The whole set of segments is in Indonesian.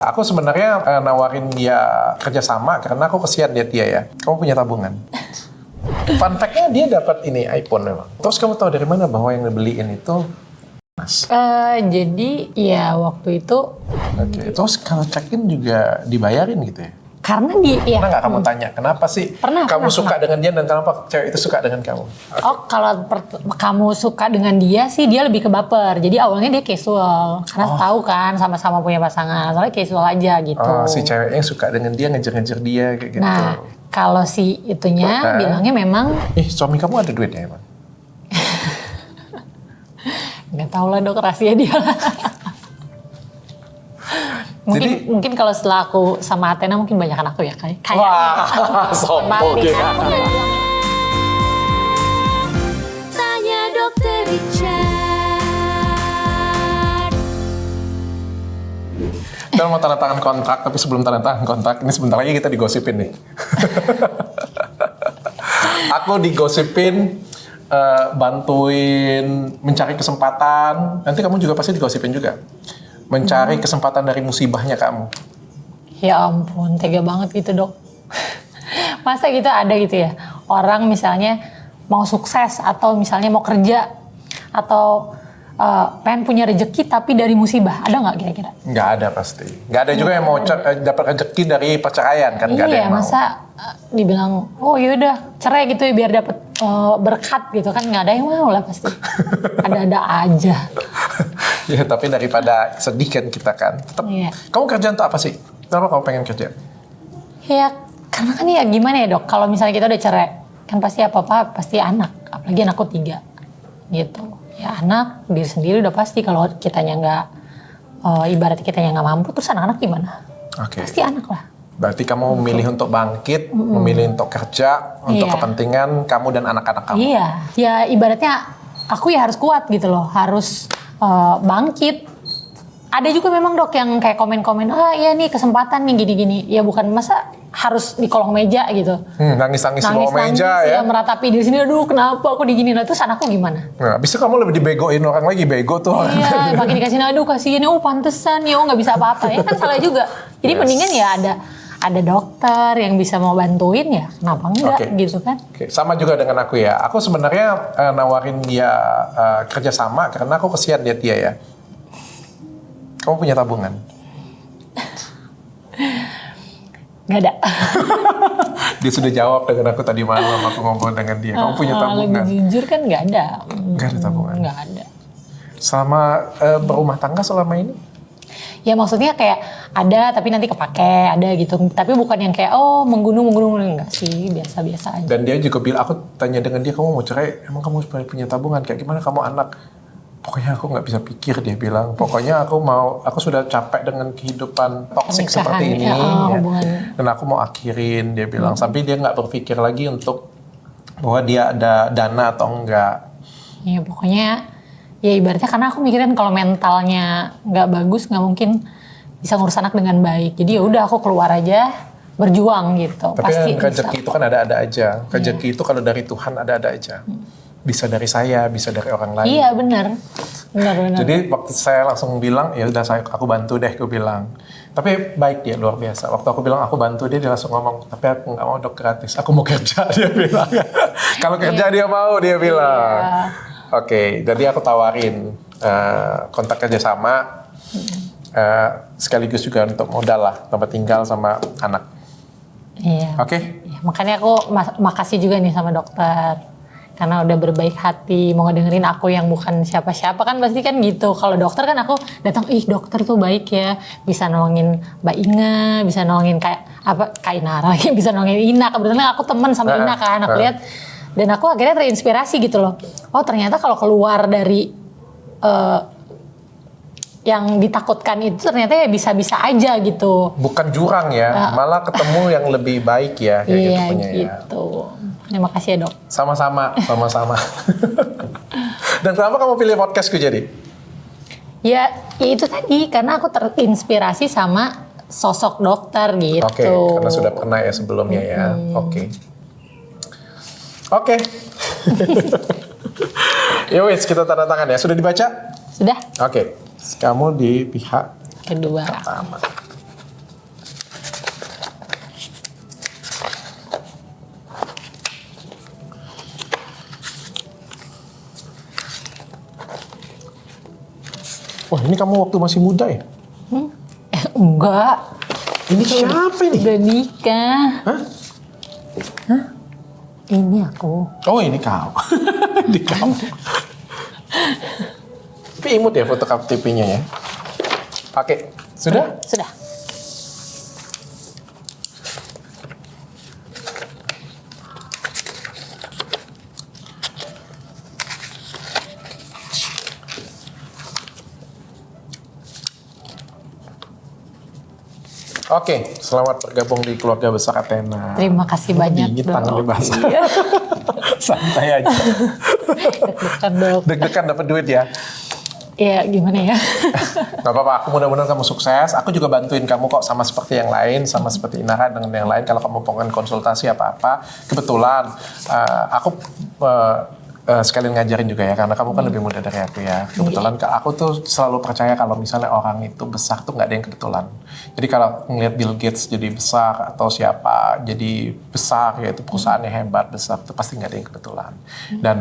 Aku sebenarnya nawarin dia kerjasama karena aku kesian lihat dia ya. Kamu punya tabungan. Fun fact-nya dia dapat ini iPhone memang. Terus kamu tahu dari mana bahwa yang dibeliin itu Mas? Jadi ya waktu itu. Oke. Terus kalau check-in juga dibayarin gitu ya? Karena dia. Pernah nggak kamu tanya kenapa sih kamu suka dengan dia dan kenapa cewek itu suka dengan kamu? Okay. Oh kalau kamu suka dengan dia sih dia lebih ke baper. Jadi awalnya dia casual karena tahu kan sama-sama punya pasangan. Soalnya casual aja gitu. Oh si ceweknya suka dengan dia ngejar-ngejar dia kayak gitu. Nah kalau si itunya bilangnya memang. Suami kamu ada duitnya emang? Nggak tahu lah dok rahasia dia. Mungkin kalau setelah aku sama Athena mungkin banyak anak tuh ya kayak. Wah, sombong gitu. Tanya Dokter Richard. Kita mau tanda tangan kontrak, tapi sebelum tanda tangan kontrak, ini sebentar lagi kita digosipin nih. Aku digosipin, bantuin mencari kesempatan. Nanti kamu juga pasti digosipin juga. Mencari kesempatan dari musibahnya kamu. Ya ampun, tega banget gitu dok. Masa gitu ada gitu ya, orang misalnya mau sukses atau misalnya mau kerja atau pengen punya rezeki tapi dari musibah, ada nggak kira-kira? Nggak ada pasti. Nggak ada juga yang mau dapat rezeki dari perceraian kan? Nggak ada yang mau. Masa dibilang, oh yaudah cerai gitu ya biar dapat berkat gitu kan, nggak ada yang mau lah pasti. Ada-ada aja. Ya tapi daripada sedih kan kita kan. Tetap. Iya. Kamu kerja untuk apa sih? Kenapa kamu pengen kerja? Ya karena kan ya gimana ya dok, kalau misalnya kita udah cerai kan pasti apa-apa pasti anak, apalagi anakku 3 gitu. Ya anak diri sendiri udah pasti, kalau kitanya nggak ibaratnya kitanya nggak mampu terus anak-anak gimana? Oke. Pasti anak lah. Berarti kamu memilih untuk bangkit, memilih untuk kerja, untuk kepentingan kamu dan anak-anak kamu. Iya, ya ibaratnya aku ya harus kuat gitu loh, harus bangkit. Ada juga memang dok yang kayak komen-komen, iya nih kesempatan nih gini-gini. Ya bukan masa harus di kolong meja gitu. Nangis-nangis di kolong meja ya. Meratapi di sini, aduh kenapa aku digini. Nah terus anakku gimana? Nah, abis itu kamu lebih dibegoin orang lagi, bego tuh. Iya, makin dikasih aduh kasihan, pantesan ya, nggak bisa apa-apa. Ya kan salah juga. Jadi mendingan ya ada dokter yang bisa mau bantuin ya, kenapa enggak gitu kan? Sama juga dengan aku ya. Aku sebenarnya nawarin dia kerjasama karena aku kesian lihat dia ya. Kamu punya tabungan? Gak ada. Dia sudah jawab dengan aku tadi malam aku ngobrol dengan dia. Kamu punya tabungan? Lebih jujur kan gak ada. Gak ada tabungan? Gak ada. Selama berumah tangga selama ini? Ya maksudnya kayak ada tapi nanti kepake, ada gitu. Tapi bukan yang kayak menggunung enggak sih, biasa-biasa aja. Dan dia juga bilang, aku tanya dengan dia, kamu mau cerai, emang kamu punya tabungan? Kayak gimana kamu anak? Pokoknya aku nggak bisa pikir, dia bilang. Pokoknya aku sudah capek dengan kehidupan toksik seperti ini. Dan aku mau akhirin, dia bilang. Sampai dia nggak berpikir lagi untuk bahwa dia ada dana atau enggak. Ya pokoknya ya ibaratnya karena aku mikirin kalau mentalnya nggak bagus nggak mungkin bisa ngurus anak dengan baik. Jadi ya udah aku keluar aja berjuang gitu. Tapi pasti rezeki itu kan ada-ada aja. Rezeki itu kalau dari Tuhan ada-ada aja. Bisa dari saya, bisa dari orang lain. Iya benar. Jadi waktu saya langsung bilang ya udah aku bantu deh, aku bilang. Tapi baik dia luar biasa. Waktu aku bilang aku bantu dia langsung ngomong, tapi aku nggak mau dok gratis. Aku mau kerja, dia bilang. Kalau kerja dia mau, dia bilang. Oke, jadi aku tawarin kontak kerjasama sekaligus juga untuk modal lah, tempat tinggal sama anak. Iya. Oke. Ya, makanya aku makasih juga nih sama dokter. Karena udah berbaik hati, mau ngedengerin aku yang bukan siapa-siapa kan pasti kan gitu. Kalau dokter kan aku datang, dokter tuh baik ya, bisa nolongin Mbak Inga, bisa nolongin Kak Inara, bisa nolongin Ina. Kebetulan aku teman sama Ina kan, aku lihat dan aku akhirnya terinspirasi gitu loh. Oh ternyata kalau keluar dari yang ditakutkan itu ternyata ya bisa-bisa aja gitu. Bukan jurang ya, malah ketemu yang lebih baik ya kayak gitu punya ya. Gitu. Terima kasih ya dok. Sama-sama. Dan kenapa kamu pilih podcastku jadi? Ya itu tadi karena aku terinspirasi sama sosok dokter gitu. Oke, karena sudah pernah ya sebelumnya ya. Oke. Ya wes kita tanda tangan ya. Sudah dibaca? Sudah. Oke. Kamu di pihak Kedua. pertama. Ini kamu waktu masih muda ya? Enggak. Ini siapa ini? Udah nikah. Hah? Ini aku. Oh ini kau. Di kamu. Tapi imut ya foto KTP-nya ya. Pakai. Sudah? Sudah. Oke, selamat bergabung di keluarga besar Athena. Terima kasih banyak, Dingin Dok. tangannya basah. Iya. Santai aja. Deg-degan, Dok. Deg-degan dapat duit ya. Iya, gimana ya? Gak apa-apa, aku mudah-mudahan kamu sukses. Aku juga bantuin kamu kok sama seperti yang lain, sama seperti Inara dengan yang lain. Kalau kamu pengen konsultasi apa-apa, kebetulan aku sekalian ngajarin juga ya, karena kamu kan lebih muda dari aku ya. Kebetulan aku tuh selalu percaya kalau misalnya orang itu besar tuh nggak ada yang kebetulan. Jadi kalau ngelihat Bill Gates jadi besar atau siapa jadi besar, yaitu perusahaannya hebat besar, itu pasti nggak ada yang kebetulan. Dan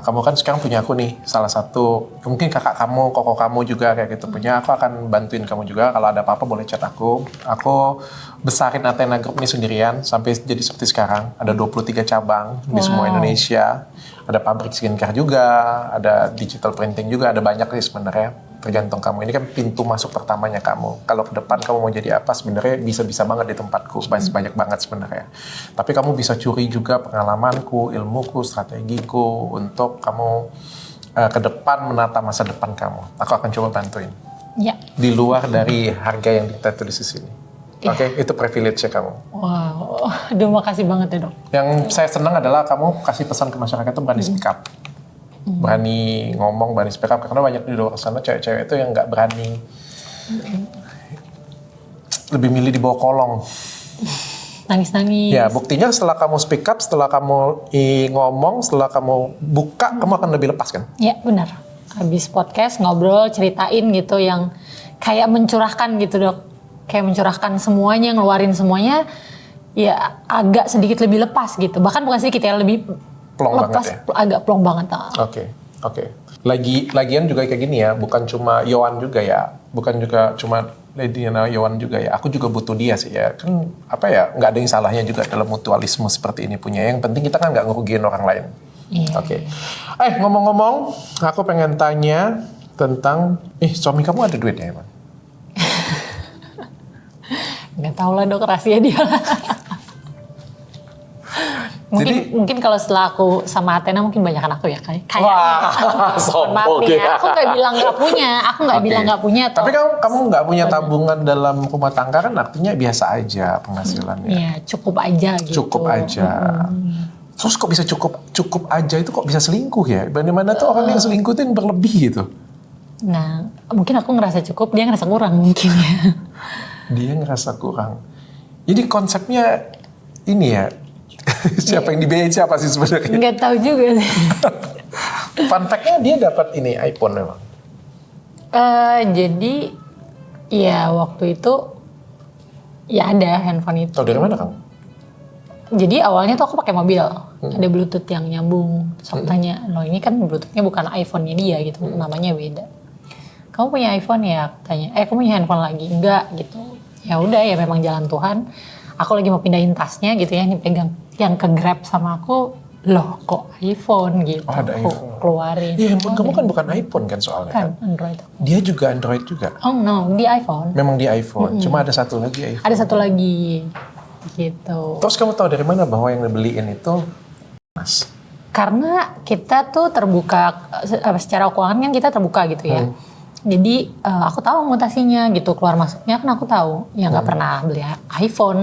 kamu kan sekarang punya aku nih, salah satu mungkin kakak kamu, koko kamu juga kayak gitu punya. Aku akan bantuin kamu juga. Kalau ada apa-apa boleh chat aku. Aku besarin Athena Group ini sendirian sampai jadi seperti sekarang. Ada 23 cabang di semua Indonesia. Ada pabrik skincare juga, ada digital printing juga, ada banyak sih sebenarnya. Tergantung kamu. Ini kan pintu masuk pertamanya kamu. Kalau ke depan kamu mau jadi apa sebenarnya bisa-bisa banget di tempatku. Banyak banget sebenarnya. Tapi kamu bisa curi juga pengalamanku, ilmuku, strategiku untuk kamu ke depan menata masa depan kamu. Aku akan coba bantuin. Ya. Di luar dari harga yang kita tulis di sini. Oke, itu privilege-nya kamu. Wow. Aduh, makasih banget ya, Dok. Yang saya senang adalah kamu kasih pesan ke masyarakat itu berani speak up. Berani ngomong, berani speak up. Karena banyak di luar sana cewek-cewek itu yang nggak berani. Lebih milih di bawah kolong. Nangis-nangis. Ya, buktinya setelah kamu speak up, setelah kamu ngomong, setelah kamu buka, kamu akan lebih lepas kan? Ya, benar. Habis podcast, ngobrol, ceritain gitu yang kayak mencurahkan gitu, Dok. Kayak mencurahkan semuanya, ngeluarin semuanya, ya agak sedikit lebih lepas gitu. Bahkan bukan sedikit ya, lebih Plong lepas, banget ya? agak plong banget. Oke. Lagian juga kayak gini ya, bukan cuma Yohan juga ya, bukan juga cuma Lady Yohan juga ya. Aku juga butuh dia sih ya. Kan apa ya, nggak ada yang salahnya juga dalam mutualisme seperti ini punya. Yang penting kita kan nggak ngerugiin orang lain. Iya. Oke. Ngomong-ngomong, aku pengen tanya tentang, suami kamu ada duitnya emang? Nggak tahu lah, Dok, rahasia dia. Mungkin kalau setelah aku sama Athena mungkin banyak aku ya kayak. Wah, sombong Maaf nih ya, ya. aku nggak bilang nggak punya, bilang nggak punya. Tapi kamu nggak punya tabungan dalam rumah tangga kan artinya biasa aja penghasilannya. Iya, cukup aja gitu. Cukup aja. Terus kok bisa cukup aja itu kok bisa selingkuh ya? Bagaimana tuh orang yang selingkuh itu yang berlebih gitu? Nah, mungkin aku ngerasa cukup, dia ngerasa kurang mungkin ya. Dia ngerasa kurang. Jadi konsepnya ini ya, siapa yang dibiayain siapa sih sebenarnya? Nggak tahu juga sih. Fun fact-nya dia dapat ini iPhone memang. Jadi, ya waktu itu, ya ada handphone itu. Tahu dari mana kamu? Jadi awalnya tuh aku pakai mobil, ada Bluetooth yang nyambung. Terus aku tanya, loh ini kan Bluetooth-nya bukan iPhone-nya dia gitu, namanya beda. Kamu punya iPhone ya? Aku tanya, kamu punya handphone lagi? Enggak gitu. Ya udah ya memang jalan Tuhan. Aku lagi mau pindahin tasnya gitu ya, ini pegang. Yang ke grab sama aku, loh kok iPhone gitu. Oh, ada aku iPhone. keluarin. Iya, handphone kamu kan bukan iPhone kan soalnya kan? Android. Dia juga Android juga. Oh no, di iPhone. Memang di iPhone, cuma ada satu lagi iPhone. Ada satu lagi gitu. Terus kamu tahu dari mana bahwa yang dibeliin itu Mas? Karena kita tuh terbuka, secara keuangan kan kita terbuka gitu ya. Jadi aku tahu mutasinya gitu, keluar masuknya kan aku tahu. Ya nggak pernah beli iPhone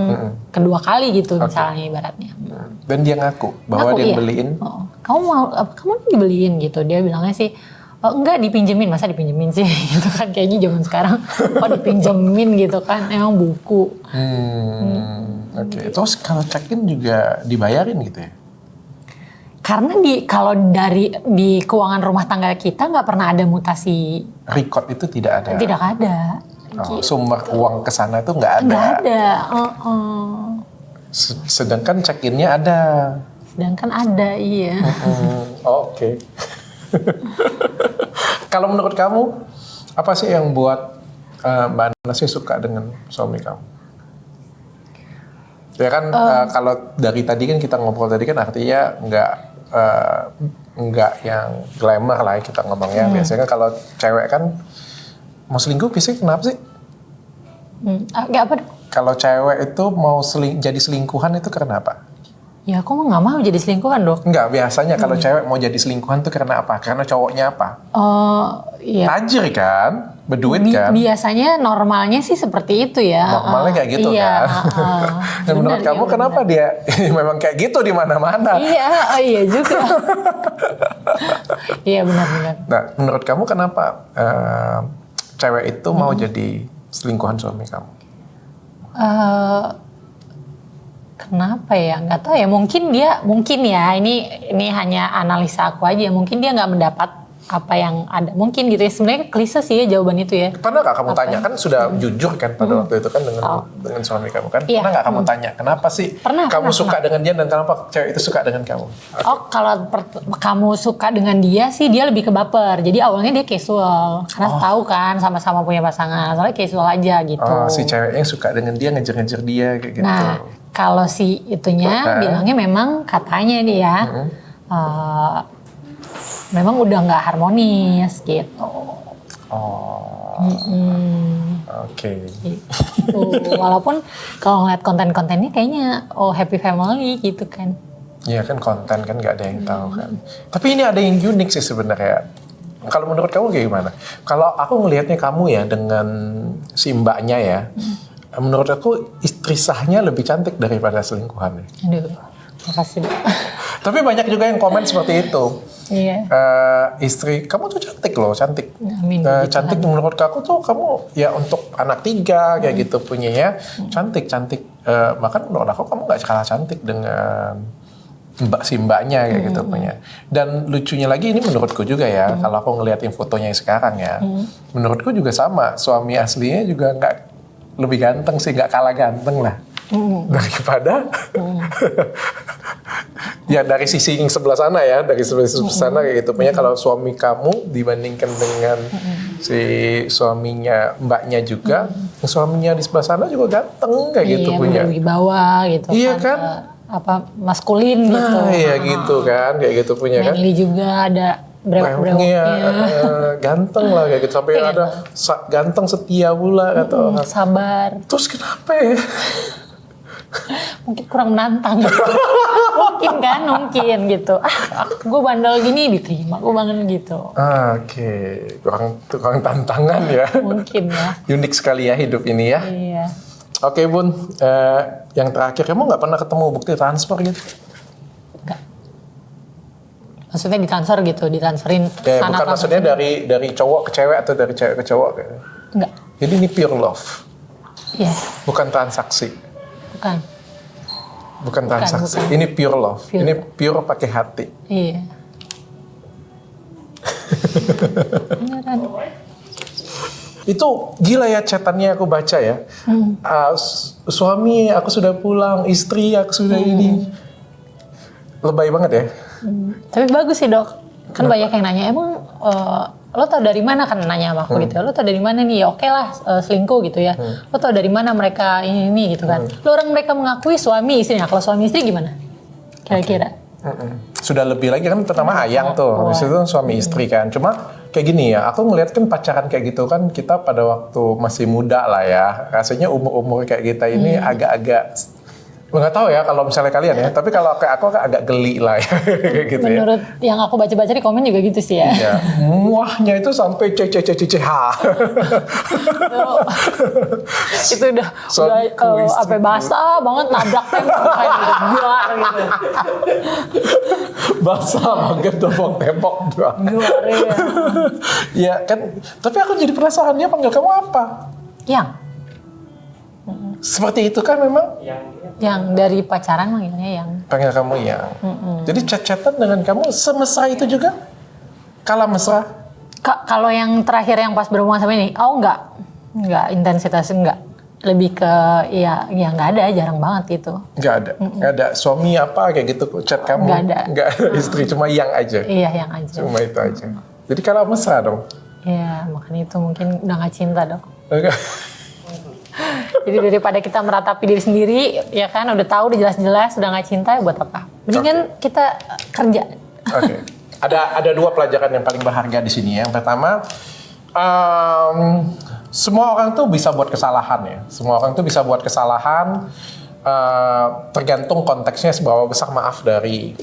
kedua kali gitu misalnya ibaratnya. Dan dia ngaku bahwa dia beliin. Oh, kamu dibeliin gitu. Dia bilangnya sih, enggak dipinjemin, masa dipinjemin sih gitu kan. Kayaknya zaman sekarang kok dipinjemin gitu kan, emang buku. Oke. Terus kalau check-in juga dibayarin gitu ya? Karena kalau di keuangan rumah tangga kita nggak pernah ada mutasi. Record itu tidak ada? Tidak ada. Sumber uang ke sana itu nggak ada? Nggak ada. Sedangkan check-innya ada? Sedangkan ada, iya. Oke. Kalau menurut kamu, Apa sih yang buat Mbak Nasi suka dengan suami kamu? Ya kan kalau dari tadi kan kita ngobrol tadi kan artinya nggak yang glamour lah ya kita ngomongnya. Biasanya kan kalau cewek kan mau selingkuh biasanya kenapa sih? Gak apa? Kalau cewek itu mau jadi selingkuhan itu karena apa? Ya aku mah nggak mau jadi selingkuhan dok. Enggak, biasanya kalau cewek mau jadi selingkuhan itu karena apa? Karena cowoknya apa? Iya. Tajir kan? Berduit kan? Biasanya normalnya sih seperti itu ya. Normalnya kayak gitu iya, kan? Dan menurut kamu kenapa dia memang kayak gitu di mana-mana? Iya, iya juga. Iya benar-benar. Nah, menurut kamu kenapa cewek itu mau jadi selingkuhan suami kamu? Kenapa ya? Nggak tahu ya. Mungkin ya. Ini hanya analisa aku aja. Mungkin dia nggak mendapat apa yang ada. Mungkin gitu ya. Sebenarnya klise sih ya jawaban itu ya. Pernah nggak kamu tanya kan sudah jujur kan pada waktu itu kan dengan suami kamu kan? Iya. Pernah nggak kamu tanya kenapa sih kamu suka dengan dia dan kenapa cewek itu suka dengan kamu? Oh kalau kamu suka dengan dia sih dia lebih ke baper. Jadi awalnya dia casual. Karena tahu kan sama-sama punya pasangan. Soalnya casual aja gitu. Oh si ceweknya suka dengan dia ngejar-ngejar dia kayak gitu. Nah kalau si itunya bilangnya memang katanya dia memang udah nggak harmonis gitu. Oh, oke. Gitu. Walaupun kalau ngeliat konten-kontennya kayaknya happy family gitu kan. Iya kan konten kan nggak ada yang tahu kan. Tapi ini ada yang unik sih sebenarnya. Kalau menurut kamu kayak gimana? Kalau aku ngelihatnya kamu ya dengan si mbaknya ya, menurut aku istri sahnya lebih cantik daripada selingkuhannya. Aduh, makasih dok. Tapi banyak juga yang komen seperti itu. Iya. Istri kamu tuh cantik loh, cantik. Amin, Cantik menurut aku tuh kamu ya untuk anak 3 kayak gitu punyanya cantik. Bahkan menurut aku kamu nggak kalah cantik dengan si mbaknya kayak gitu punya. Dan lucunya lagi ini menurutku juga ya, kalau aku ngeliatin fotonya yang sekarang ya, menurutku juga sama. Suami aslinya juga nggak lebih ganteng sih, nggak kalah ganteng lah daripada ya dari sisi yang sebelah sana ya, dari sebelah sana kayak gitu punya. Kalau suami kamu dibandingkan dengan si suaminya mbaknya juga, suaminya di sebelah sana juga ganteng kayak gitu punya. Berwibawa gitu. Iya kan? Apa maskulin gitu. Nah iya gitu kan, kayak gitu punya kan. Manly juga ada brewoknya. Ganteng lah kayak gitu. Sampai ada ganteng setia pula atau sabar. Terus kenapa ya? Mungkin kurang menantang. Mungkin kan, mungkin gitu. Gue bandel gini diterima, gue banget gitu. Oke, kurang tantangan ya. Mungkin ya. Unik sekali ya hidup ini ya. Iya. Oke Bun, yang terakhir kamu nggak pernah ketemu bukti transfer gitu? Enggak. Maksudnya ditransfer gitu, ditransferin Ya, sana bukan maksudnya dari cowok ke cewek atau dari cewek ke cowok gitu. Enggak. Jadi ini pure love. Iya. Bukan transaksi. Bukan transaksi. bukan. Ini pure love. Pure. Ini pure pakai hati. Iya. Beneran. Itu gila ya chatannya aku baca ya. Suami aku sudah pulang, istri aku sudah ini. Lebay banget ya. Tapi bagus sih dok. Kan banyak yang nanya, emang lo tau dari mana kan nanya sama aku gitu ya. Lo tau dari mana nih? Ya oke lah selingkuh gitu ya. Lo tau dari mana mereka ini gitu kan. Lo orang mereka mengakui suami istrinya. Kalau suami istri gimana? Kira-kira. Sudah lebih lagi kan pertama ayang tuh. Habis itu suami istri kan. Cuma kayak gini ya, aku ngeliat kan pacaran kayak gitu kan kita pada waktu masih muda lah ya. Rasanya umur-umur kayak kita ini agak-agak nggak tahu ya kalau misalnya kalian ya, tapi kalau kayak aku agak geli lah ya kayak gitu ya. Menurut yang aku baca-baca di komen juga gitu sih ya. Iya. Muahnya itu sampai CCCCH. Itu udah sampai basah banget nabrak tembok kayak gitu. Buar gitu. Basah banget tembok doang. Buar ya. Ya kan, tapi aku jadi penasaran dia panggil kamu apa? Yang Seperti itu kan memang? Yang dari pacaran manggilnya yang. Panggil kamu yang. Jadi chat-chatan dengan kamu semesra itu juga? Kalah mesra? Kalau yang terakhir yang pas berhubungan sama ini, enggak intensitasnya enggak. Lebih ke ya enggak ada, jarang banget gitu. Enggak ada. Enggak ada suami apa kayak gitu chat kamu. Enggak ada. Enggak ada istri, cuma yang aja. Iya, yang aja. Cuma itu aja. Jadi kalah mesra dong. Ya, makanya itu mungkin udah gak cinta dok. Oke. Jadi daripada kita meratapi diri sendiri, ya kan udah tahu, udah jelas-jelas, udah gak cinta, buat apa? Mendingan kita kerja. Oke. Ada dua pelajaran yang paling berharga di sini. Yang pertama, semua orang tuh bisa buat kesalahan ya. Semua orang tuh bisa buat kesalahan. Tergantung konteksnya seberapa besar maaf dari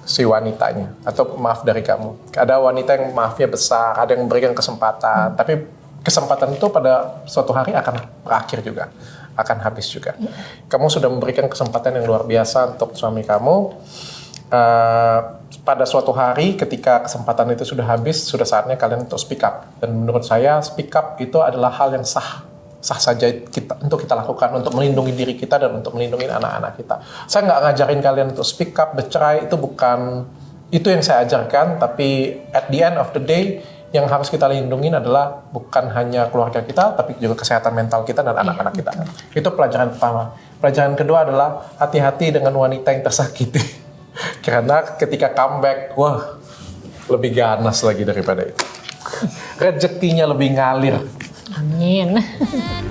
si wanitanya atau maaf dari kamu. Ada wanita yang maafnya besar, ada yang memberikan kesempatan, tapi kesempatan itu pada suatu hari akan berakhir juga, akan habis juga. Kamu sudah memberikan kesempatan yang luar biasa untuk suami kamu. Pada suatu hari ketika kesempatan itu sudah habis, sudah saatnya kalian untuk speak up. Dan menurut saya speak up itu adalah hal yang sah saja untuk kita lakukan untuk melindungi diri kita dan untuk melindungi anak-anak kita. Saya nggak ngajarin kalian untuk speak up, bercerai, itu bukan itu yang saya ajarkan, tapi at the end of the day yang harus kita lindungi adalah bukan hanya keluarga kita, tapi juga kesehatan mental kita dan anak-anak kita. Itu pelajaran pertama. Pelajaran kedua adalah hati-hati dengan wanita yang tersakiti. Karena ketika comeback, wah, lebih ganas lagi daripada itu. Rezekinya lebih ngalir. Amin. Dan